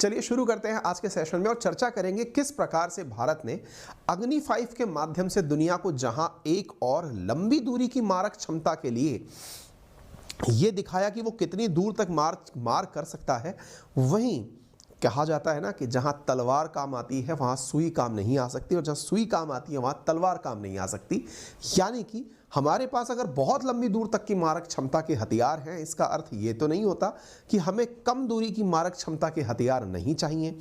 चलिए शुरू करते हैं आज के सेशन में और चर्चा करेंगे किस प्रकार से भारत ने अग्नि 5 के माध्यम से दुनिया को जहां एक और लंबी दूरी की मारक क्षमता के लिए ये दिखाया कि वो कितनी दूर तक मार कर सकता है, वहीं कहा जाता है ना कि जहां तलवार काम आती है वहां सुई काम नहीं आ सकती और जहां सुई काम आती है वहां तलवार काम नहीं आ सकती। यानी कि हमारे पास अगर बहुत लंबी दूर तक की मारक क्षमता के हथियार हैं, इसका अर्थ ये तो नहीं होता कि हमें कम दूरी की मारक क्षमता के हथियार नहीं चाहिए।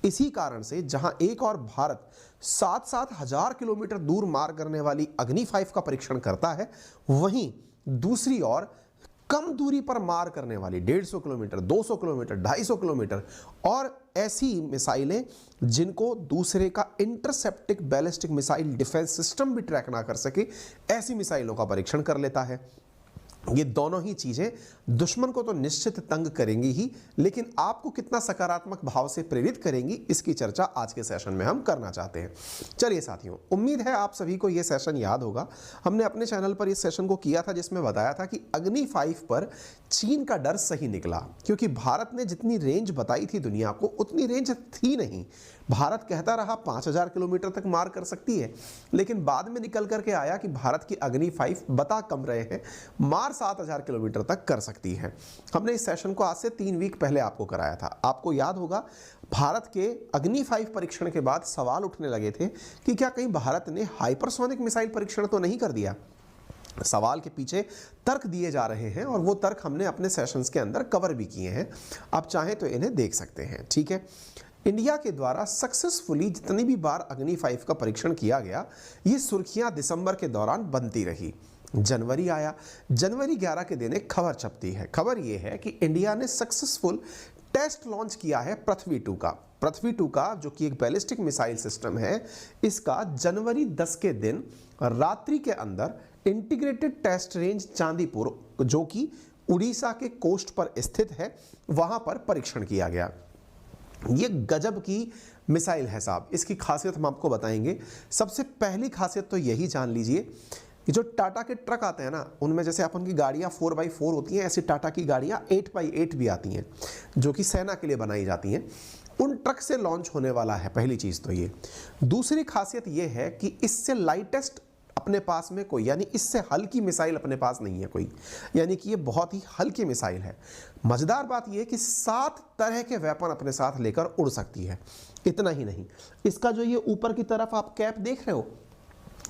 इसी कारण से जहां एक और भारत 7-7 हजार किलोमीटर दूर मार करने वाली अग्नि 5 का परीक्षण करता है, वहीं दूसरी ओर कम दूरी पर मार करने वाली 150 किलोमीटर, 200 किलोमीटर, 250 किलोमीटर और ऐसी मिसाइलें जिनको दूसरे का इंटरसेप्टिक बैलिस्टिक मिसाइल डिफेंस सिस्टम भी ट्रैक ना कर सके, ऐसी मिसाइलों का परीक्षण कर लेता है। ये दोनों ही चीजें दुश्मन को तो निश्चित तंग करेंगी ही, लेकिन आपको कितना सकारात्मक भाव से प्रेरित करेंगी, इसकी चर्चा आज के सेशन में हम करना चाहते हैं। चलिए साथियों, उम्मीद है आप सभी को यह सेशन याद होगा। हमने अपने चैनल पर इस सेशन को किया था जिसमें बताया था कि अग्नि 5 पर चीन का डर सही निकला, क्योंकि भारत ने जितनी रेंज बताई थी दुनिया को उतनी रेंज थी नहीं। भारत कहता रहा 5000 किलोमीटर तक मार कर सकती है, लेकिन बाद में निकल करके आया कि भारत की अग्नि 5 बता कम रहे हैं, मार 7000 किलोमीटर तक कर सकती है। हमने इस सेशन को आज से 3 वीक पहले आपको कराया था। आपको याद होगा भारत के अग्नि 5 परीक्षण के बाद सवाल उठने लगे थे कि क्या कहीं भारत ने हाइपरसोनिक मिसाइल परीक्षण तो नहीं कर दिया। सवाल के पीछे तर्क दिए जा रहे हैं और वो तर्क हमने अपने सेशंस के अंदर कवर भी किए हैं। आप चाहें तो इन्हें देख सकते हैं। ठीक है, इंडिया के द्वारा सक्सेसफुली जितनी भी बार अग्नि 5 का परीक्षण किया गया, ये सुर्खियां दिसंबर के दौरान बनती रही। जनवरी आया, जनवरी 11 के दिन एक खबर छपती है। खबर ये है कि इंडिया ने सक्सेसफुल टेस्ट लॉन्च किया है पृथ्वी 2 का। पृथ्वी 2 का जो कि एक बैलिस्टिक मिसाइल सिस्टम है, इसका जनवरी 10 के दिन रात्रि के अंदर इंटीग्रेटेड टेस्ट रेंज चांदीपुर, जो कि उड़ीसा के कोस्ट पर स्थित है, वहां पर परीक्षण किया गया। ये गजब की मिसाइल है साहब। इसकी खासियत हम आपको बताएंगे। सबसे पहली खासियत तो यही जान लीजिए कि जो टाटा के ट्रक आते हैं ना, उनमें जैसे अपन की गाड़ियाँ 4x4 होती हैं, ऐसी टाटा की गाड़ियाँ 8x8 भी आती हैं जो कि सेना के लिए बनाई जाती हैं। उन ट्रक से लॉन्च होने वाला है, पहली चीज़ तो ये। दूसरी खासियत ये है कि इससे लाइटेस्ट अपने पास में कोई, यानी इससे हल्की मिसाइल अपने पास नहीं है कोई, यानी कि ये बहुत ही हल्की मिसाइल है। मज़ेदार बात ये है कि 7 तरह के वेपन अपने साथ लेकर उड़ सकती है। इतना ही नहीं, इसका जो ये ऊपर की तरफ आप कैप देख रहे हो,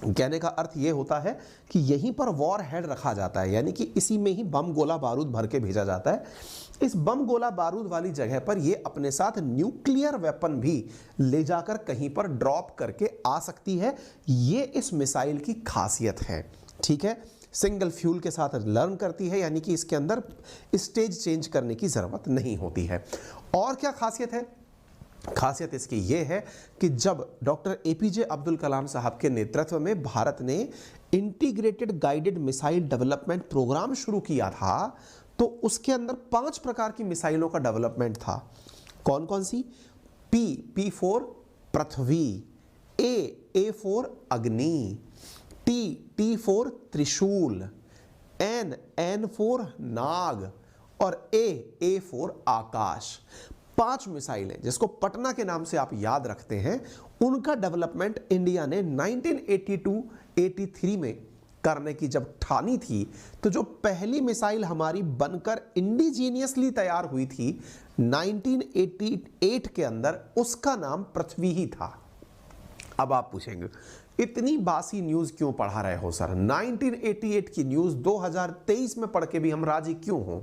कहने का अर्थ ये होता है कि यहीं पर वॉर हेड रखा जाता है, यानी कि इसी में ही बम गोला बारूद भर के भेजा जाता है। इस बम गोला बारूद वाली जगह पर ये अपने साथ न्यूक्लियर वेपन भी ले जाकर कहीं पर ड्रॉप करके आ सकती है। ये इस मिसाइल की खासियत है। ठीक है, सिंगल फ्यूल के साथ लर्न करती है, यानी कि इसके अंदर स्टेज चेंज करने की ज़रूरत नहीं होती है। और क्या खासियत है? खासियत इसकी ये है कि जब डॉक्टर एपीजे अब्दुल कलाम साहब के नेतृत्व में भारत ने integrated guided missile development program शुरू किया था, तो उसके अंदर 5 प्रकार की मिसाइलों का डेवलपमेंट था। कौन कौन सी? P4 पृथ्वी, A4 अग्नि, T4 त्रिशूल, N4 नाग और A4 आकाश। 5 मिसाइलें जिसको पटना के नाम से आप याद रखते हैं, उनका डेवलपमेंट इंडिया ने 1982-83 में करने की जब ठानी थी, तो जो पहली मिसाइल हमारी बनकर इंडिजीनियसली तैयार हुई थी 1988 के अंदर, उसका नाम पृथ्वी ही था। अब आप पूछेंगे इतनी बासी न्यूज़ क्यों पढ़ा रहे हो सर? 1988 की न्यूज़ 2023 में पढ़ के भी हम राजी क्यों हों?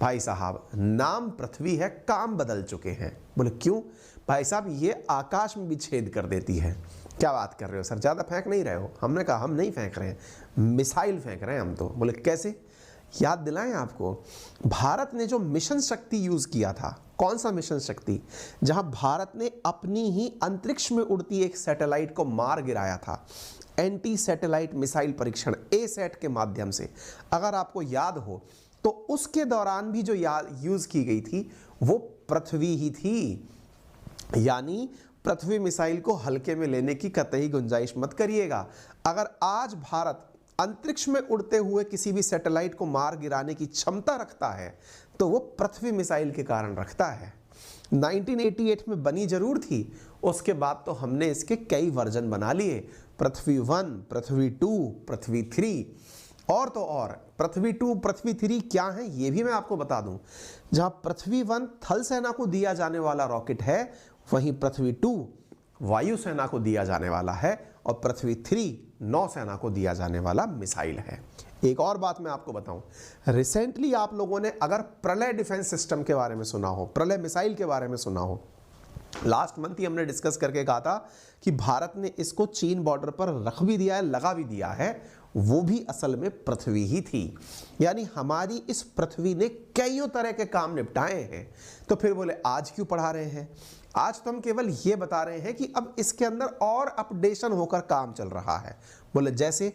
भाई साहब, नाम पृथ्वी है, काम बदल चुके हैं। बोले क्यों? भाई साहब, ये आकाश में भी छेद कर देती है। क्या बात कर रहे हो सर, ज़्यादा फेंक नहीं रहे हो? हमने कहा हम नहीं फेंक रहे हैं, मिसाइल फेंक रहे हैं हम तो। बोले कैसे? याद दिलाएं आपको, भारत ने जो मिशन शक्ति यूज़ किया था, कौन सा मिशन शक्ति? जहां भारत ने अपनी ही अंतरिक्ष में उड़ती एक सैटेलाइट को मार गिराया था। एंटी सैटेलाइट मिसाइल परीक्षण ASAT के माध्यम से, अगर आपको याद हो तो उसके दौरान भी जो यूज़ की गई थी वो पृथ्वी ही थी। यानी पृथ्वी मिसाइल को हल्के में लेने की कतई गुंजाइश मत करिएगा। अगर आज भारत अंतरिक्ष में उड़ते हुए किसी भी सैटेलाइट को मार गिराने की क्षमता रखता है, तो वो पृथ्वी मिसाइल के कारण रखता है। 1988 में बनी जरूर थी, उसके बाद तो हमने इसके कई वर्जन बना लिए, पृथ्वी 1, पृथ्वी 2, पृथ्वी 3 और तो और। पृथ्वी 2, पृथ्वी 3 क्या है ये भी मैं आपको बता दूं। जहां पृथ्वी 1 थल सेना को दिया जाने वाला रॉकेट है, वहीं पृथ्वी 2 वायुसेना को दिया जाने वाला है और पृथ्वी 3 नौसेना को दिया जाने वाला मिसाइल है। एक और बात मैं आपको बताऊं, रिसेंटली आप लोगों ने अगर प्रलय डिफेंस सिस्टम के बारे में सुना हो, प्रलय मिसाइल के बारे में सुना हो, लास्ट मंथ ही हमने डिस्कस करके कहा था कि भारत ने इसको चीन बॉर्डर पर रख भी दिया है, लगा भी दिया है, वो भी असल में पृथ्वी ही थी। यानी हमारी इस पृथ्वी ने कईयों तरह के काम निपटाए हैं। तो फिर बोले आज क्यों पढ़ा रहे हैं? आज तो हम केवल ये बता रहे हैं कि अब इसके अंदर और अपडेशन होकर काम चल रहा है। बोले जैसे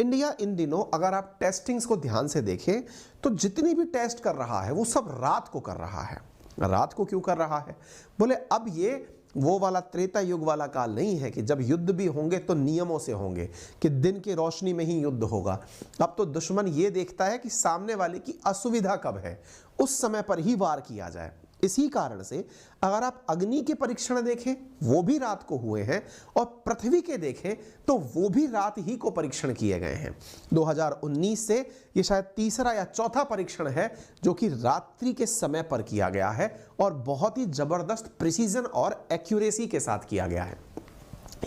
इंडिया इन दिनों अगर आप टेस्टिंग्स को ध्यान से देखें तो जितनी भी टेस्ट कर रहा है वो सब रात को कर रहा है। रात को क्यों कर रहा है? बोले अब ये वो वाला त्रेता युग वाला काल नहीं है कि जब युद्ध भी होंगे तो नियमों से होंगे, कि दिन की रोशनी में ही युद्ध होगा। अब तो दुश्मन ये देखता है कि सामने वाले की असुविधा कब है, उस समय पर ही वार किया जाए। इसी कारण से अगर आप अग्नि के परीक्षण देखें वो भी रात को हुए हैं और पृथ्वी के देखें तो वो भी रात ही को परीक्षण किए गए हैं। 2019 से ये शायद तीसरा या चौथा परीक्षण है जो कि रात्रि के समय पर किया गया है और बहुत ही जबरदस्त प्रिसीजन और एक्यूरेसी के साथ किया गया है।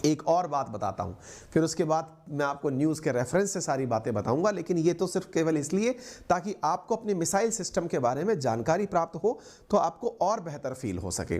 एक और बात बताता हूं, फिर उसके बाद मैं आपको न्यूज़ के रेफरेंस से सारी बातें बताऊंगा, लेकिन ये तो सिर्फ केवल इसलिए ताकि आपको अपने मिसाइल सिस्टम के बारे में जानकारी प्राप्त हो, तो आपको और बेहतर फील हो सके।